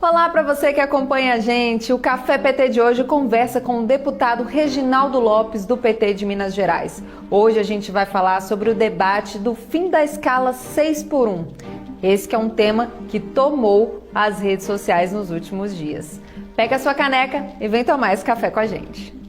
Olá para você que acompanha a gente. O Café PT de hoje conversa com o deputado Reginaldo Lopes, do PT de Minas Gerais. Hoje a gente vai falar sobre o debate do fim da escala 6x1. Esse que é um tema que tomou as redes sociais nos últimos dias. Pega a sua caneca e vem tomar esse café com a gente.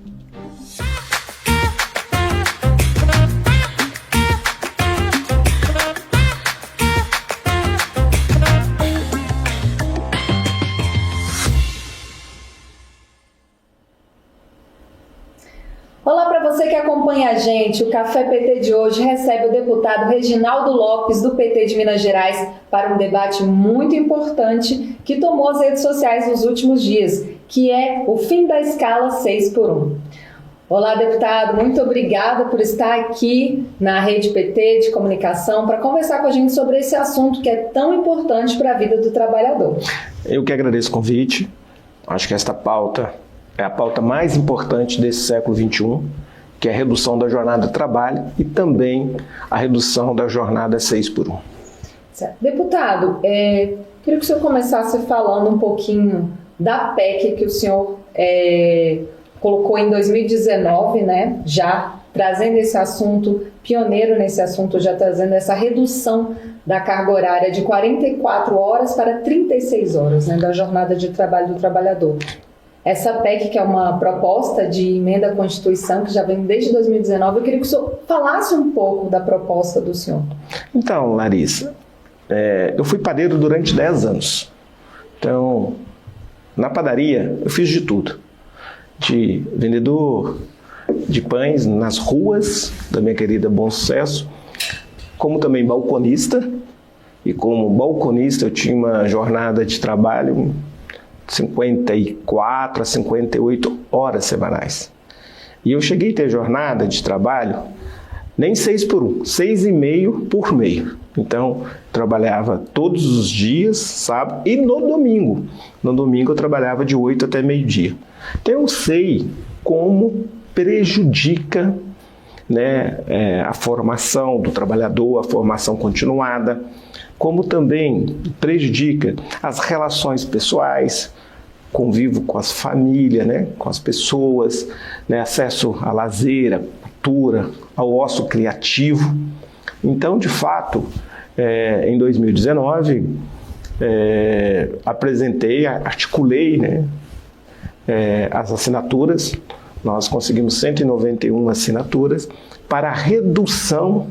Olá para você que acompanha a gente, o Café PT de hoje recebe o deputado Reginaldo Lopes, do PT de Minas Gerais, para um debate muito importante que tomou as redes sociais nos últimos dias, que é o fim da escala 6x1. Olá, deputado, muito obrigada por estar aqui na Rede PT de Comunicação para conversar com a gente sobre esse assunto que é tão importante para a vida do trabalhador. Eu que agradeço o convite. Acho que esta pauta é a pauta mais importante desse século XXI, que é a redução da jornada de trabalho e também a redução da jornada 6x1. Certo. Deputado, queria que o senhor começasse falando um pouquinho da PEC que o senhor colocou em 2019, né? Já trazendo esse assunto, pioneiro nesse assunto, já trazendo essa redução da carga horária de 44 horas para 36 horas, né, da jornada de trabalho do trabalhador. Essa PEC, que é uma proposta de emenda à Constituição, que já vem desde 2019, eu queria que o senhor falasse um pouco da proposta do senhor. Então, Larissa, eu fui padeiro durante 10 anos. Então, na padaria, eu fiz de tudo. De vendedor de pães nas ruas da minha querida Bom Sucesso, como também balconista. E como balconista, eu tinha uma jornada de trabalho 54 a 58 horas semanais. E eu cheguei a ter jornada de trabalho nem 6x1, 6,5 por meio. Então, trabalhava todos os dias, sábado e no domingo. No domingo eu trabalhava de 8 até meio-dia. Então, eu sei como prejudica, né, a formação do trabalhador, a formação continuada, como também prejudica as relações pessoais, convívio com as famílias, né, com as pessoas, né, acesso a lazer, à cultura, ao ócio criativo. Então, de fato, em 2019, articulei, né, as assinaturas. Nós conseguimos 191 assinaturas para a redução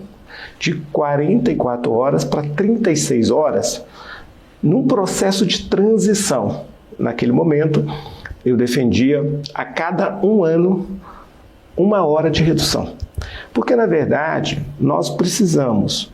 de 44 horas para 36 horas, num processo de transição. Naquele momento, eu defendia a cada um ano 1 hora de redução. Porque, na verdade, nós precisamos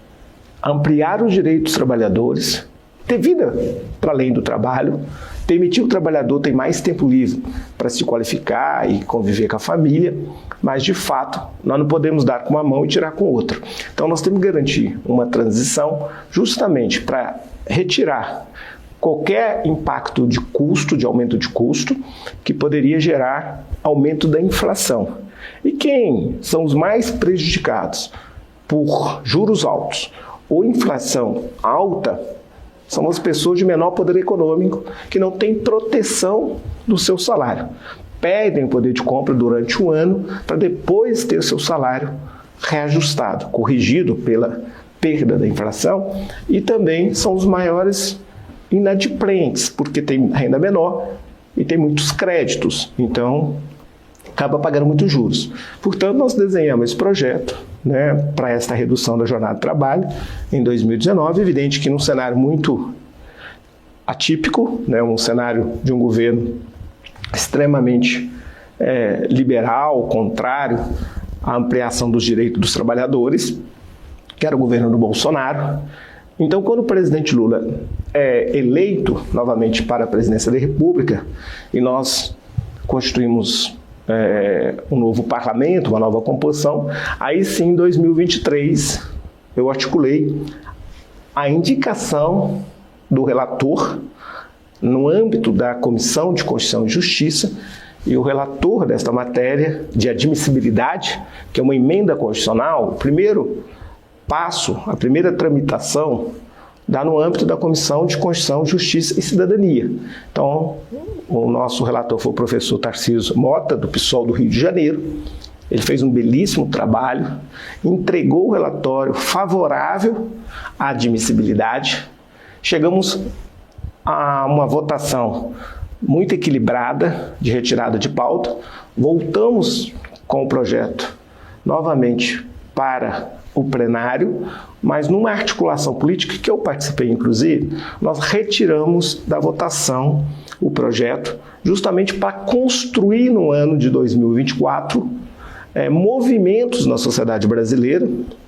ampliar os direitos dos trabalhadores, ter vida para além do trabalho, permitir o trabalhador ter mais tempo livre para se qualificar e conviver com a família, mas, de fato, nós não podemos dar com uma mão e tirar com outra. Então, nós temos que garantir uma transição justamente para retirar qualquer impacto de custo, de aumento de custo, que poderia gerar aumento da inflação. E quem são os mais prejudicados por juros altos ou inflação alta são as pessoas de menor poder econômico que não têm proteção do seu salário. Perdem o poder de compra durante um ano para depois ter seu salário reajustado, corrigido pela perda da inflação, e também são os maiores inadimplentes, porque tem renda menor e tem muitos créditos, então acaba pagando muitos juros. Portanto, nós desenhamos esse projeto, né, para esta redução da jornada de trabalho em 2019, evidente que num cenário muito atípico, né, um cenário de um governo extremamente liberal, contrário à ampliação dos direitos dos trabalhadores, que era o governo do Bolsonaro. Então, quando o presidente Lula é eleito novamente para a presidência da República e nós constituímos um novo parlamento, uma nova composição, aí sim, em 2023, eu articulei a indicação do relator no âmbito da Comissão de Constituição e Justiça, e o relator desta matéria de admissibilidade, que é uma emenda constitucional, o primeiro passo, a primeira tramitação dá no âmbito da Comissão de Constituição, Justiça e Cidadania. Então, o nosso relator foi o professor Tarcísio Mota, do PSOL do Rio de Janeiro. Ele fez um belíssimo trabalho, entregou o relatório favorável à admissibilidade. Chegamos a uma votação muito equilibrada de retirada de pauta. Voltamos com o projeto novamente para o plenário, mas numa articulação política que eu participei, inclusive, nós retiramos da votação o projeto justamente para construir no ano de 2024 movimentos na sociedade brasileira,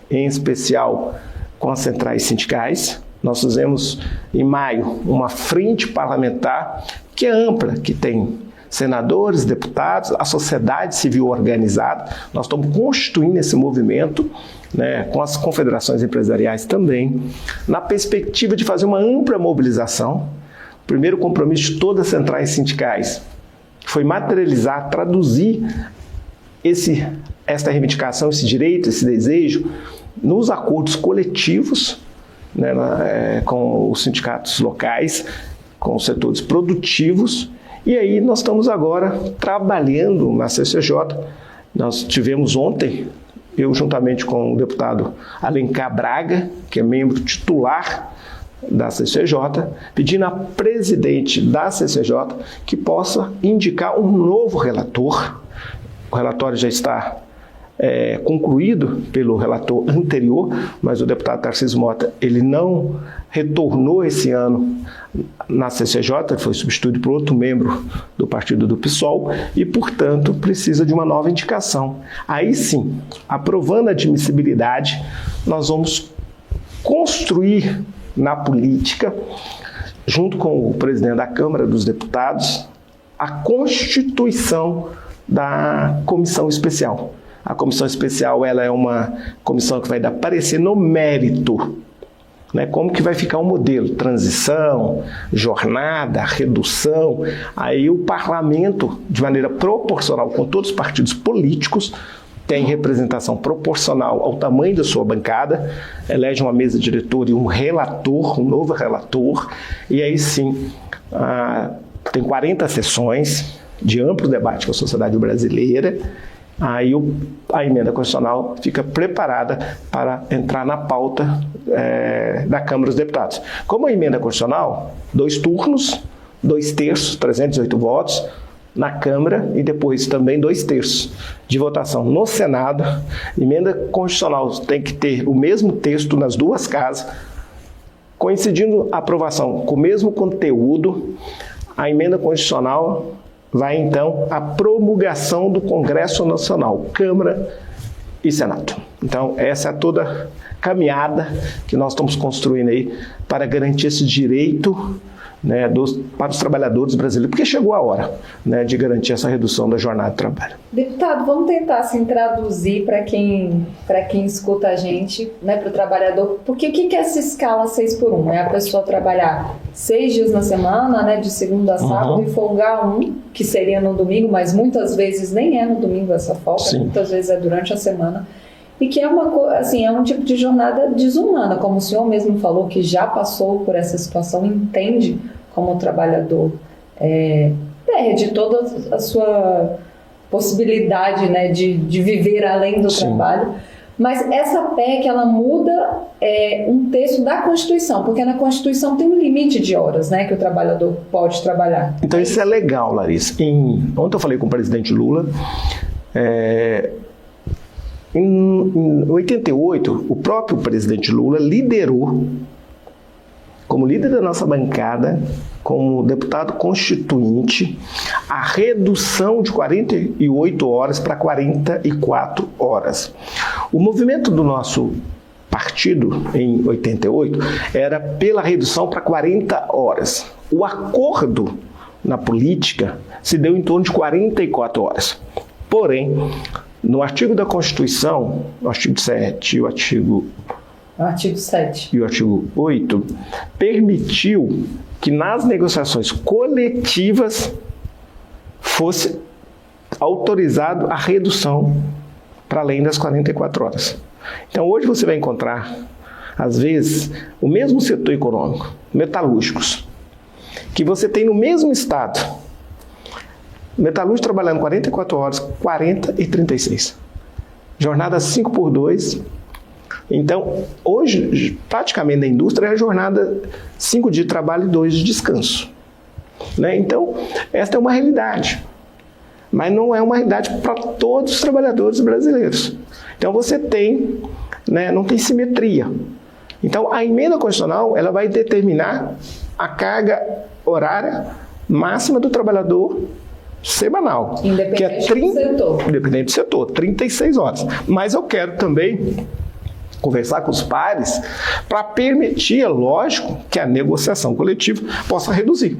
em especial com as centrais sindicais. Nós fizemos em maio uma frente parlamentar que é ampla, que tem senadores, deputados, a sociedade civil organizada. Nós estamos constituindo esse movimento, né, com as confederações empresariais também, na perspectiva de fazer uma ampla mobilização. O primeiro compromisso de todas as centrais sindicais foi materializar, traduzir esta reivindicação, esse direito, esse desejo, nos acordos coletivos, né, com os sindicatos locais, com os setores produtivos. E aí nós estamos agora trabalhando na CCJ. Nós tivemos ontem, eu juntamente com o deputado Alencar Braga, que é membro titular da CCJ, pedindo à presidente da CCJ que possa indicar um novo relator. O relatório já está concluído pelo relator anterior, mas o deputado Tarcísio Mota, ele não retornou esse ano na CCJ, foi substituído por outro membro do partido do PSOL e, portanto, precisa de uma nova indicação. Aí sim, aprovando a admissibilidade, nós vamos construir na política, junto com o presidente da Câmara dos Deputados, a constituição da comissão especial. A comissão especial, ela é uma comissão que vai dar parecer no mérito, né? Como que vai ficar o modelo, transição, jornada, redução. Aí o parlamento, de maneira proporcional com todos os partidos políticos, tem representação proporcional ao tamanho da sua bancada, elege uma mesa diretora e um relator, um novo relator, e aí sim, tem 40 sessões de amplo debate com a sociedade brasileira. Aí a emenda constitucional fica preparada para entrar na pauta da Câmara dos Deputados. Como a emenda constitucional, 2 turnos, 2/3, 308 votos na Câmara e depois também 2/3 de votação no Senado. Emenda constitucional tem que ter o mesmo texto nas duas casas, coincidindo a aprovação com o mesmo conteúdo. A emenda constitucional vai então à promulgação do Congresso Nacional, Câmara e Senado. Então, essa é toda a caminhada que nós estamos construindo aí para garantir esse direito, né, para os trabalhadores brasileiros, porque chegou a hora, né, de garantir essa redução da jornada de trabalho. Deputado, vamos tentar assim, traduzir para quem escuta a gente, né, para o trabalhador, porque o que é essa escala 6x1? É a pessoa trabalhar 6 dias na semana, né, de segunda a sábado, e folgar 1, que seria no domingo, mas muitas vezes nem é no domingo essa folga, sim, muitas vezes é durante a semana. E que é um tipo de jornada desumana, como o senhor mesmo falou, que já passou por essa situação, entende como o trabalhador perde toda a sua possibilidade, né, de viver além do, sim, trabalho. Mas essa PEC, ela muda um texto da Constituição, porque na Constituição tem um limite de horas, né, que o trabalhador pode trabalhar. Então isso é legal, Larissa. Ontem eu falei com o presidente Lula. Em 88, o próprio presidente Lula liderou, como líder da nossa bancada, como deputado constituinte, a redução de 48 horas para 44 horas. O movimento do nosso partido, em 88, era pela redução para 40 horas. O acordo na política se deu em torno de 44 horas. Porém, no artigo da Constituição, no artigo 7 e o artigo 7 e o artigo 8, permitiu que nas negociações coletivas fosse autorizado a redução para além das 44 horas. Então, hoje você vai encontrar às vezes, o mesmo setor econômico, metalúrgicos, que você tem no mesmo estado, metalúrgico trabalhando 44 horas, 40 e 36. Jornada 5x2. Então, hoje, praticamente na indústria, é a jornada 5 dias de trabalho e 2 de descanso. Né? Então, esta é uma realidade. Mas não é uma realidade para todos os trabalhadores brasileiros. Então, você tem, né, não tem simetria. Então, a emenda constitucional ela vai determinar a carga horária máxima do trabalhador semanal, que é independente do setor, 36 horas. Mas eu quero também conversar com os pares para permitir, é lógico, que a negociação coletiva possa reduzir.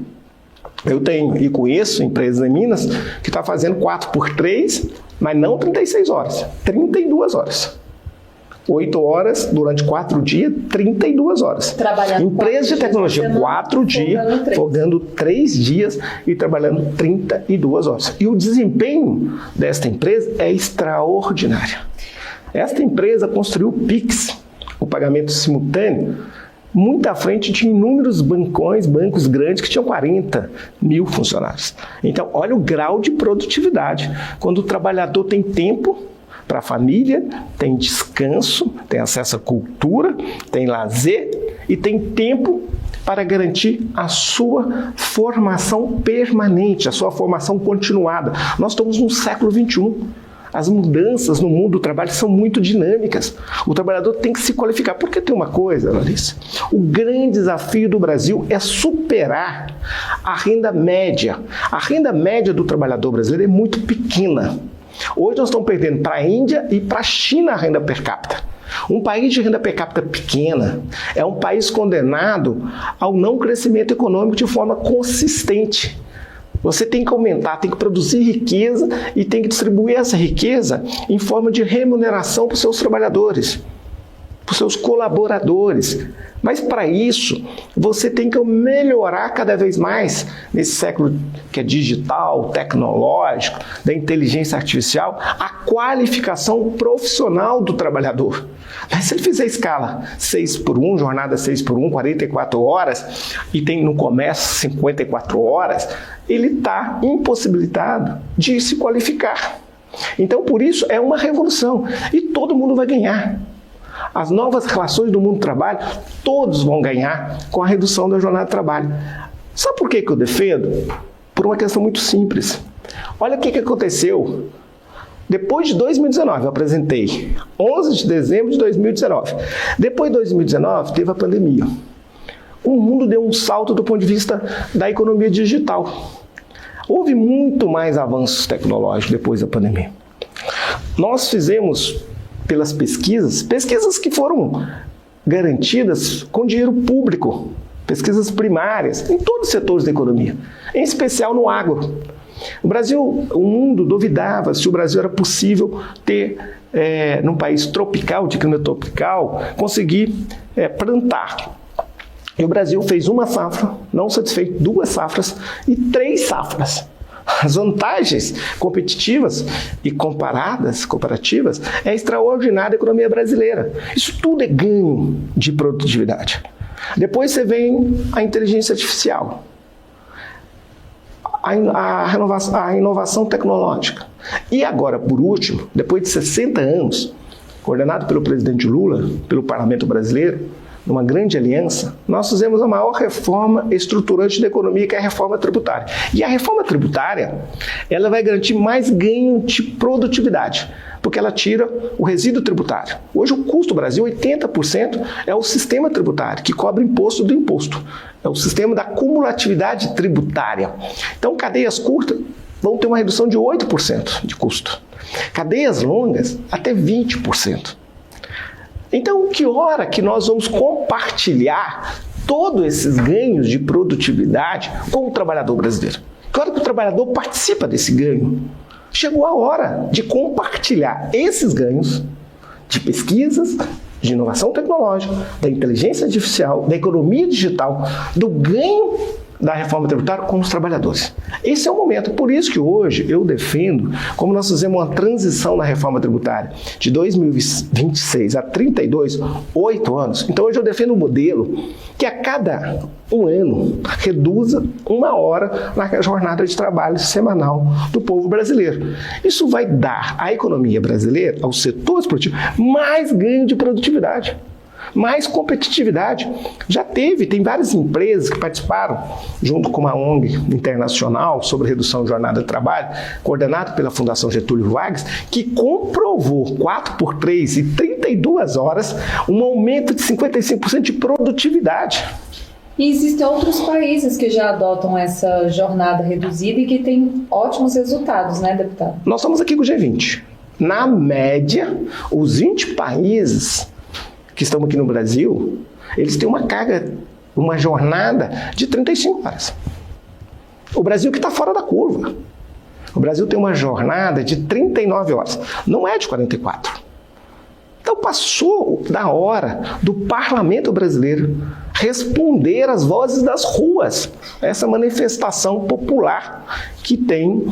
Eu tenho e conheço empresas em Minas que estão fazendo 4x3, mas não 36 horas, 32 horas. 8 horas durante 4 dias, 32 horas. Empresa de tecnologia, 4 dias, folgando 3 dias e trabalhando 32 horas. E o desempenho desta empresa é extraordinário. Esta empresa construiu o Pix, o pagamento simultâneo, muito à frente de inúmeros bancos grandes que tinham 40 mil funcionários. Então, olha o grau de produtividade. Quando o trabalhador tem tempo para a família, tem descanso, tem acesso à cultura, tem lazer e tem tempo para garantir a sua formação permanente, a sua formação continuada. Nós estamos no século XXI. As mudanças no mundo do trabalho são muito dinâmicas. O trabalhador tem que se qualificar. Porque tem uma coisa, Larissa, o grande desafio do Brasil é superar a renda média. A renda média do trabalhador brasileiro é muito pequena. Hoje nós estamos perdendo para a Índia e para a China a renda per capita. Um país de renda per capita pequena é um país condenado ao não crescimento econômico de forma consistente. Você tem que aumentar, tem que produzir riqueza e tem que distribuir essa riqueza em forma de remuneração para os seus trabalhadores, para os seus colaboradores. Mas para isso, você tem que melhorar cada vez mais, nesse século que é digital, tecnológico, da inteligência artificial, a qualificação profissional do trabalhador. Mas se ele fizer escala 6x1, jornada 6x1, 44 horas, e tem no comércio 54 horas, ele está impossibilitado de se qualificar. Então, por isso, é uma revolução e todo mundo vai ganhar. As novas relações do mundo do trabalho, todos vão ganhar com a redução da jornada de trabalho. Sabe por que eu defendo? Por uma questão muito simples. Olha o que aconteceu. Depois de 2019, eu apresentei 11 de dezembro de 2019. Depois de 2019, teve a pandemia. O mundo deu um salto do ponto de vista da economia digital. Houve muito mais avanços tecnológicos depois da pandemia. Nós fizemos, pelas pesquisas que foram garantidas com dinheiro público, pesquisas primárias, em todos os setores da economia, em especial no agro. O mundo duvidava se o Brasil era possível ter, num país tropical, de clima tropical, conseguir plantar. E o Brasil fez uma safra, não satisfeito, 2 safras e 3 safras. As vantagens competitivas e comparativas é extraordinária a economia brasileira. Isso tudo é ganho de produtividade. Depois você vem a inteligência artificial, a inovação tecnológica. E agora, por último, depois de 60 anos, coordenado pelo presidente Lula, pelo Parlamento brasileiro, numa grande aliança, nós fizemos a maior reforma estruturante da economia, que é a reforma tributária. E a reforma tributária, ela vai garantir mais ganho de produtividade, porque ela tira o resíduo tributário. Hoje o custo do Brasil, 80%, é o sistema tributário, que cobra imposto do imposto. É o sistema da cumulatividade tributária. Então, cadeias curtas vão ter uma redução de 8% de custo. Cadeias longas, até 20%. Então, que hora que nós vamos compartilhar todos esses ganhos de produtividade com o trabalhador brasileiro? Que hora que o trabalhador participa desse ganho? Chegou a hora de compartilhar esses ganhos de pesquisas, de inovação tecnológica, da inteligência artificial, da economia digital, do ganho da reforma tributária com os trabalhadores. Esse é o momento. Por isso que hoje eu defendo, como nós fizemos uma transição na reforma tributária de 2026 a 32, 8 anos. Então hoje eu defendo um modelo que a cada um ano reduza 1 hora na jornada de trabalho semanal do povo brasileiro. Isso vai dar à economia brasileira, aos setores produtivos, mais ganho de produtividade, mais competitividade. Tem várias empresas que participaram, junto com uma ONG internacional sobre redução de jornada de trabalho, coordenada pela Fundação Getúlio Vargas, que comprovou 4x3 e 32 horas um aumento de 55% de produtividade. E existem outros países que já adotam essa jornada reduzida e que têm ótimos resultados, né, deputado? Nós estamos aqui com o G20. Na média, os 20 países que estão aqui no Brasil, eles têm uma jornada de 35 horas. O Brasil que está fora da curva. O Brasil tem uma jornada de 39 horas, não é de 44. Então passou da hora do parlamento brasileiro responder às vozes das ruas, essa manifestação popular que tem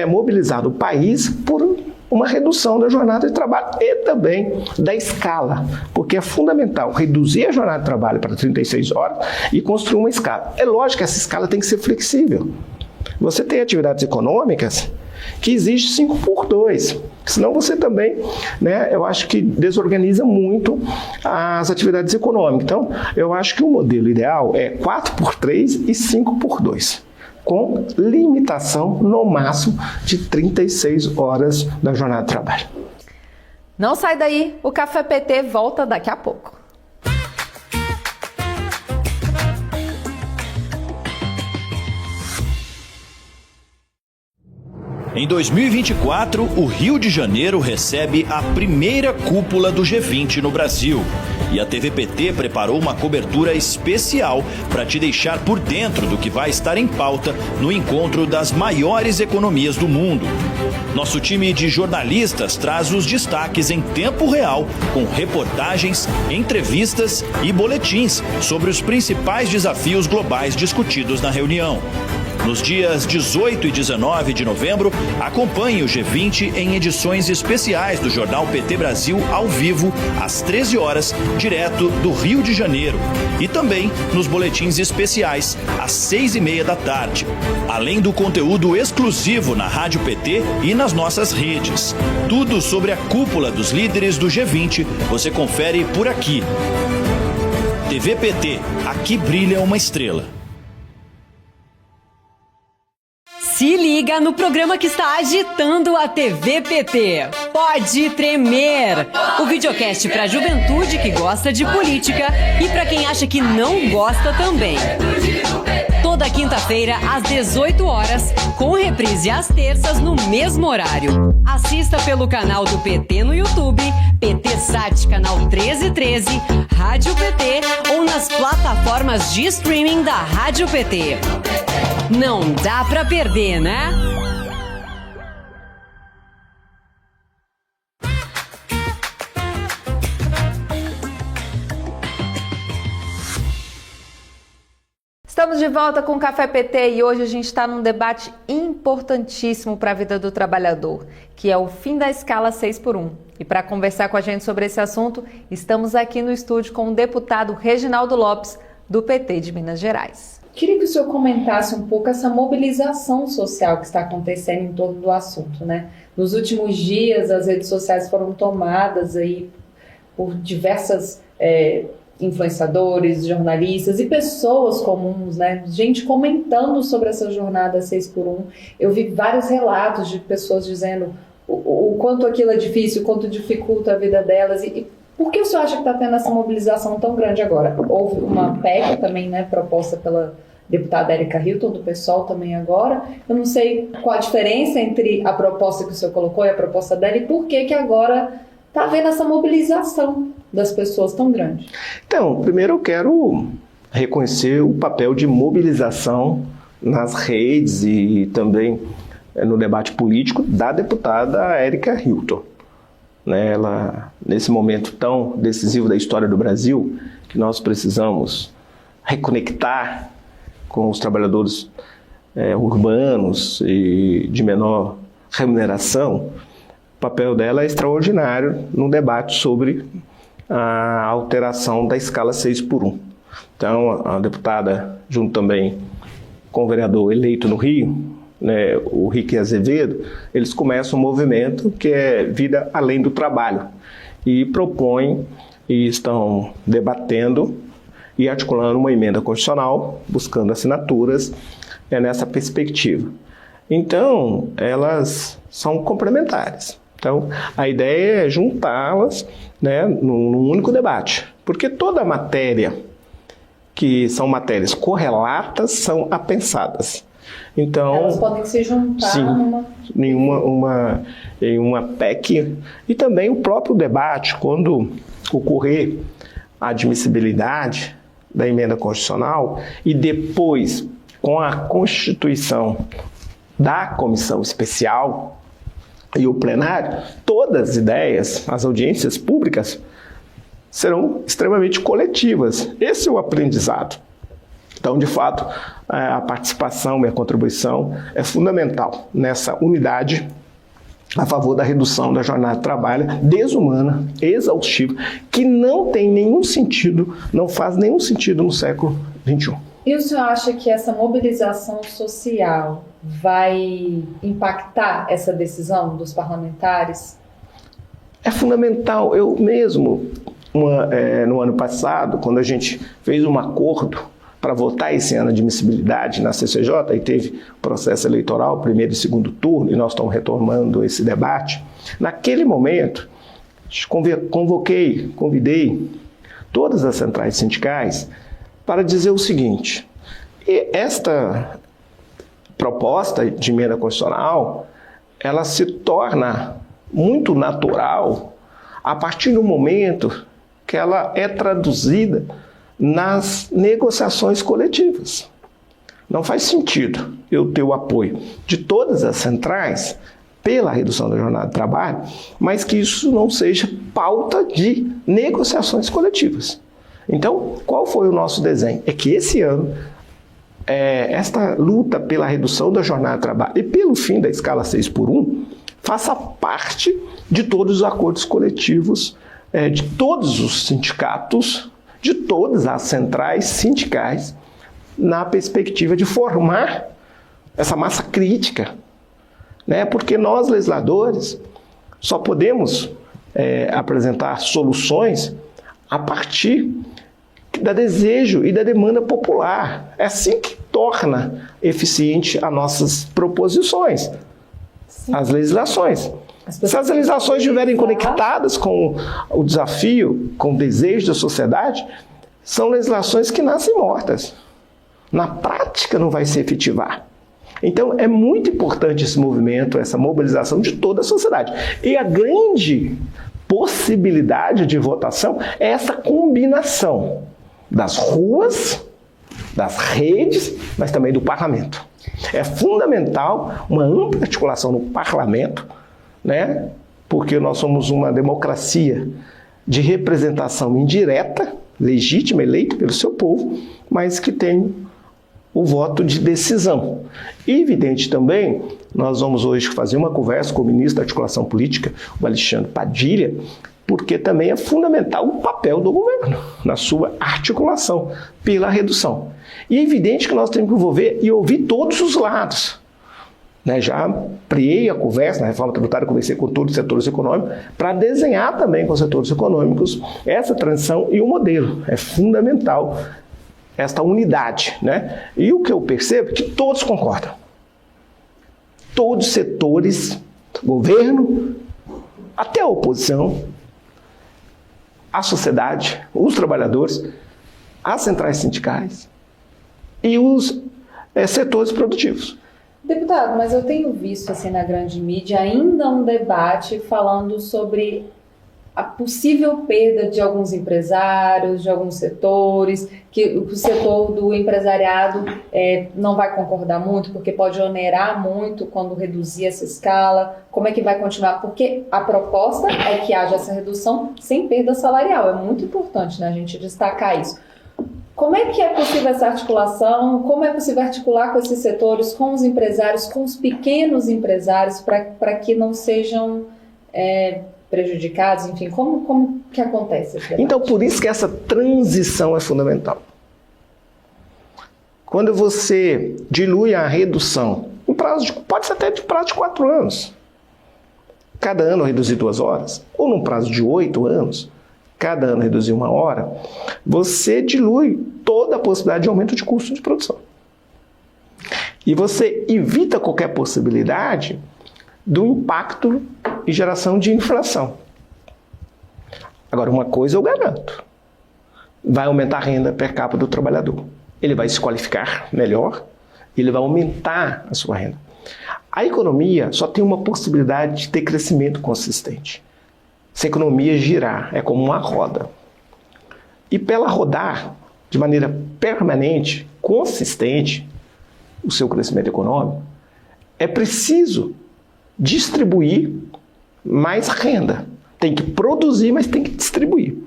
mobilizado o país por uma redução da jornada de trabalho e também da escala, porque é fundamental reduzir a jornada de trabalho para 36 horas e construir uma escala. É lógico que essa escala tem que ser flexível. Você tem atividades econômicas que exigem 5x2, senão você também, eu acho que desorganiza muito as atividades econômicas. Então, eu acho que o modelo ideal é 4x3 e 5x2. Com limitação no máximo de 36 horas da jornada de trabalho. Não sai daí, o Café PT volta daqui a pouco. Em 2024, o Rio de Janeiro recebe a primeira cúpula do G20 no Brasil. E a TV PT preparou uma cobertura especial para te deixar por dentro do que vai estar em pauta no encontro das maiores economias do mundo. Nosso time de jornalistas traz os destaques em tempo real, com reportagens, entrevistas e boletins sobre os principais desafios globais discutidos na reunião. Nos dias 18 e 19 de novembro, acompanhe o G20 em edições especiais do Jornal PT Brasil ao vivo, às 13 horas, direto do Rio de Janeiro. E também nos boletins especiais, às 6h30 da tarde. Além do conteúdo exclusivo na Rádio PT e nas nossas redes. Tudo sobre a cúpula dos líderes do G20 você confere por aqui. TV PT, aqui brilha uma estrela. Se liga no programa que está agitando a TV PT. Pode tremer! O videocast para a juventude que gosta de política e para quem acha que não gosta também. Toda quinta-feira, às 18 horas, com reprise às terças no mesmo horário. Assista pelo canal do PT no YouTube, PT Sat, canal 1313, Rádio PT ou nas plataformas de streaming da Rádio PT. Não dá pra perder, né? Estamos de volta com o Café PT e hoje a gente está num debate importantíssimo para a vida do trabalhador, que é o fim da escala 6x1. E para conversar com a gente sobre esse assunto, estamos aqui no estúdio com o deputado Reginaldo Lopes, do PT de Minas Gerais. Queria que o senhor comentasse um pouco essa mobilização social que está acontecendo em torno do assunto, né? Nos últimos dias, as redes sociais foram tomadas aí por diversas influenciadores, jornalistas e pessoas comuns, né? Gente comentando sobre essa jornada 6x1. Eu vi vários relatos de pessoas dizendo o quanto aquilo é difícil, o quanto dificulta a vida delas. E por que o senhor acha que está tendo essa mobilização tão grande agora? Houve uma PEC também, né, proposta pela deputada Érica Hilton, do PSOL também agora. Eu não sei qual a diferença entre a proposta que o senhor colocou e a proposta dela e por que agora está havendo essa mobilização das pessoas tão grande. Então, primeiro eu quero reconhecer o papel de mobilização nas redes e também no debate político da deputada Érica Hilton. Ela, nesse momento tão decisivo da história do Brasil, que nós precisamos reconectar com os trabalhadores urbanos e de menor remuneração, o papel dela é extraordinário no debate sobre a alteração da escala 6x1. Então, a deputada, junto também com o vereador eleito no Rio, né, o Rique Azevedo, eles começam um movimento que é Vida Além do Trabalho e propõem e estão debatendo e articulando uma emenda constitucional, buscando assinaturas nessa perspectiva. Então, elas são complementares. Então, a ideia é juntá-las, né, num único debate, porque toda matéria que são matérias correlatas são apensadas. Então, elas podem se juntar sim, em uma PEC. E também o próprio debate, quando ocorrer a admissibilidade da emenda constitucional e depois, com a constituição da comissão especial e o plenário, todas as ideias, as audiências públicas serão extremamente coletivas. Esse é o aprendizado. Então, de fato, a participação e a contribuição é fundamental nessa unidade a favor da redução da jornada de trabalho desumana, exaustiva, que não tem nenhum sentido, não faz nenhum sentido no século XXI. E o senhor acha que essa mobilização social vai impactar essa decisão dos parlamentares? É fundamental. Eu mesmo, no ano passado, quando a gente fez um acordo para votar esse ano de admissibilidade na CCJ, e teve processo eleitoral, primeiro e segundo turno, e nós estamos retomando esse debate, naquele momento, convidei todas as centrais sindicais para dizer o seguinte: esta proposta de emenda constitucional, ela se torna muito natural a partir do momento que ela é traduzida nas negociações coletivas. Não faz sentido eu ter o apoio de todas as centrais pela redução da jornada de trabalho, mas que isso não seja pauta de negociações coletivas. Então, qual foi o nosso desenho? É que esse ano, esta luta pela redução da jornada de trabalho e pelo fim da escala 6x1 faça parte de todos os acordos coletivos, de todos os sindicatos, de todas as centrais sindicais, na perspectiva de formar essa massa crítica, né? Porque nós, legisladores, só podemos apresentar soluções a partir do desejo e da demanda popular. É assim que torna eficiente as nossas proposições, sim, as legislações. Se as legislações estiverem conectadas com o desafio, com o desejo da sociedade, são legislações que nascem mortas. Na prática não vai se efetivar. Então é muito importante esse movimento, essa mobilização de toda a sociedade. E a grande possibilidade de votação é essa combinação das ruas, das redes, mas também do parlamento. É fundamental uma ampla articulação no parlamento, né? Porque nós somos uma democracia de representação indireta, legítima, eleita pelo seu povo, mas que tem o voto de decisão. E evidente também, nós vamos hoje fazer uma conversa com o ministro da Articulação Política, o Alexandre Padilha, porque também é fundamental o papel do governo na sua articulação pela redução. E é evidente que nós temos que envolver e ouvir todos os lados. Já ampliei a conversa, na reforma tributária, conversei com todos os setores econômicos, para desenhar também com os setores econômicos essa transição e o modelo. É fundamental esta unidade, né? E o que eu percebo é que todos concordam. Todos os setores, governo, até a oposição, a sociedade, os trabalhadores, as centrais sindicais e os setores produtivos. Deputado, mas eu tenho visto assim na grande mídia ainda um debate falando sobre a possível perda de alguns empresários, de alguns setores, que o setor do empresariado não vai concordar muito, porque pode onerar muito quando reduzir essa escala. Como é que vai continuar? Porque a proposta é que haja essa redução sem perda salarial. É muito importante, né, a gente destacar isso. Como é que é possível essa articulação? Como é possível articular com esses setores, com os empresários, com os pequenos empresários, para que não sejam prejudicados? Enfim, como que acontece esse debate? Então, por isso que essa transição é fundamental. Quando você dilui a redução, pode ser até de prazo de 4 anos, cada ano reduzir 2 horas, ou num prazo de 8 anos, cada ano reduzir 1 hora, você dilui toda a possibilidade de aumento de custo de produção. E você evita qualquer possibilidade do impacto e geração de inflação. Agora, uma coisa eu garanto, vai aumentar a renda per capita do trabalhador. Ele vai se qualificar melhor, ele vai aumentar a sua renda. A economia só tem uma possibilidade de ter crescimento consistente. Se a economia girar, é como uma roda. E para ela rodar de maneira permanente, consistente, o seu crescimento econômico, é preciso distribuir mais renda. Tem que produzir, mas tem que distribuir.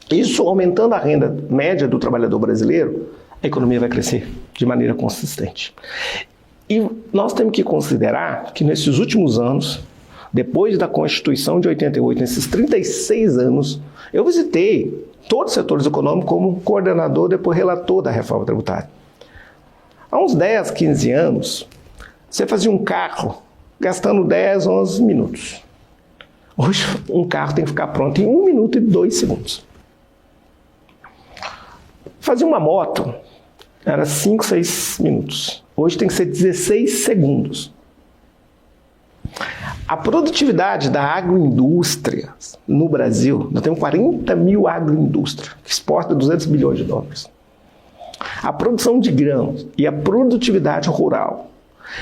Isso, aumentando a renda média do trabalhador brasileiro, a economia vai crescer de maneira consistente. E nós temos que considerar que nesses últimos anos, depois da Constituição de 88, nesses 36 anos, eu visitei todos os setores econômicos como coordenador, depois relator da reforma tributária. Há uns 10, 15 anos, você fazia um carro gastando 10, 11 minutos. Hoje, um carro tem que ficar pronto em 1 minuto e 2 segundos. Fazia uma moto, era 5, 6 minutos. Hoje tem que ser 16 segundos. A produtividade da agroindústria no Brasil, nós temos 40 mil agroindústrias, que exportam 200 bilhões de dólares. A produção de grãos e a produtividade rural.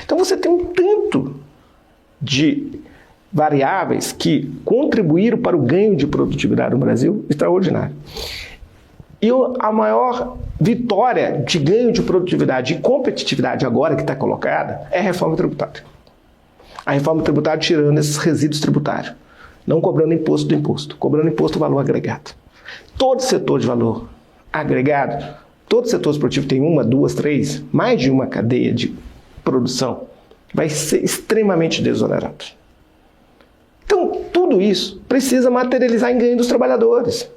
Então você tem um tanto de variáveis que contribuíram para o ganho de produtividade no Brasil extraordinário. E a maior vitória de ganho de produtividade e competitividade agora que está colocada é a reforma tributária. A reforma tributária tirando esses resíduos tributários, não cobrando imposto do imposto, cobrando imposto do valor agregado. Todo setor de valor agregado, todos os setores produtivos tem 1, 2, 3, mais de uma cadeia de produção, vai ser extremamente desonerado. Então, tudo isso precisa materializar em ganho dos trabalhadores.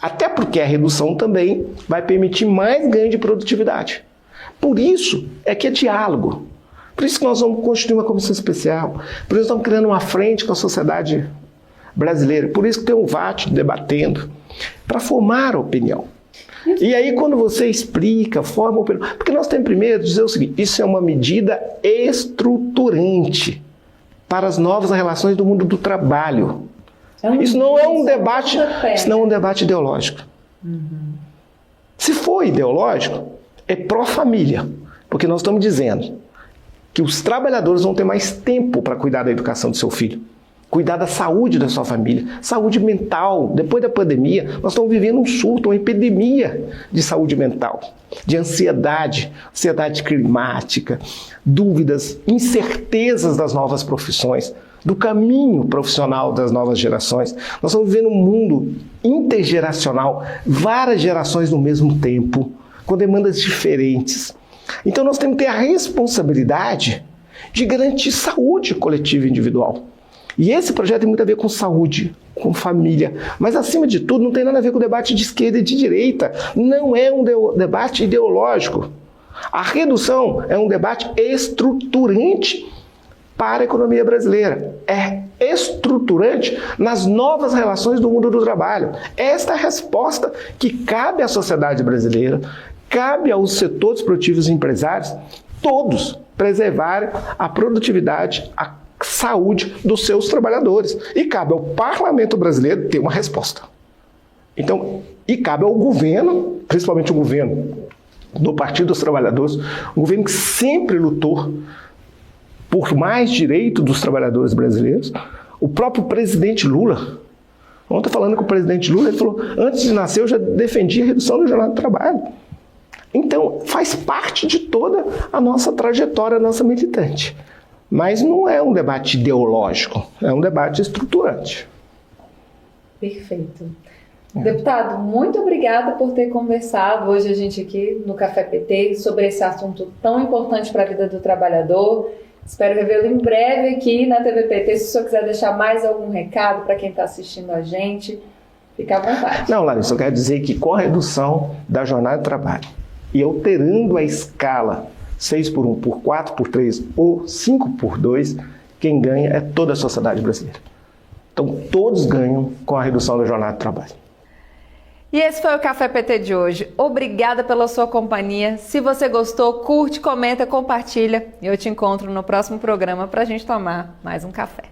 Até porque a redução também vai permitir mais ganho de produtividade. Por isso é que é diálogo. Por isso que nós vamos constituir uma comissão especial. Por isso estamos criando uma frente com a sociedade brasileira. Por isso que tem um VAT debatendo, para formar a opinião. E aí quando você explica, forma a opinião... Porque nós temos primeiro de dizer o seguinte, isso é uma medida estruturante para as novas relações do mundo do trabalho. Isso não é um debate, isso não é um debate ideológico. Se for ideológico, é pró-família, porque nós estamos dizendo que os trabalhadores vão ter mais tempo para cuidar da educação do seu filho, cuidar da saúde da sua família, saúde mental. Depois da pandemia, nós estamos vivendo um surto, uma epidemia de saúde mental, de ansiedade climática, dúvidas, incertezas das novas profissões, do caminho profissional das novas gerações. Nós estamos vivendo um mundo intergeracional, várias gerações no mesmo tempo, com demandas diferentes. Então nós temos que ter a responsabilidade de garantir saúde coletiva e individual. E esse projeto tem muito a ver com saúde, com família, mas acima de tudo não tem nada a ver com o debate de esquerda e de direita. Não é um debate ideológico. A redução é um debate estruturante para a economia brasileira. É estruturante nas novas relações do mundo do trabalho. Esta é a resposta que cabe à sociedade brasileira, cabe aos setores produtivos e empresários, todos preservarem a produtividade, a saúde dos seus trabalhadores. E cabe ao parlamento brasileiro ter uma resposta. Então, e cabe ao governo, principalmente o governo do Partido dos Trabalhadores, um governo que sempre lutou por mais direito dos trabalhadores brasileiros. O próprio presidente Lula, ontem falando com o presidente Lula, ele falou, antes de nascer eu já defendi a redução da jornada de trabalho. Então, faz parte de toda a nossa trajetória, a nossa militante. Mas não é um debate ideológico, é um debate estruturante. Perfeito. Deputado, muito obrigada por ter conversado hoje a gente aqui no Café PT sobre esse assunto tão importante para a vida do trabalhador. Espero revê-lo em breve aqui na TV PT. Se o senhor quiser deixar mais algum recado para quem está assistindo a gente, fique à vontade. Não, Larissa, eu quero dizer que com a redução da jornada de trabalho e alterando a escala 6x1, por 4, por 3 ou 5x2, quem ganha é toda a sociedade brasileira. Então, todos ganham com a redução da jornada de trabalho. E esse foi o Café PT de hoje. Obrigada pela sua companhia. Se você gostou, curte, comenta, compartilha. E eu te encontro no próximo programa para a gente tomar mais um café.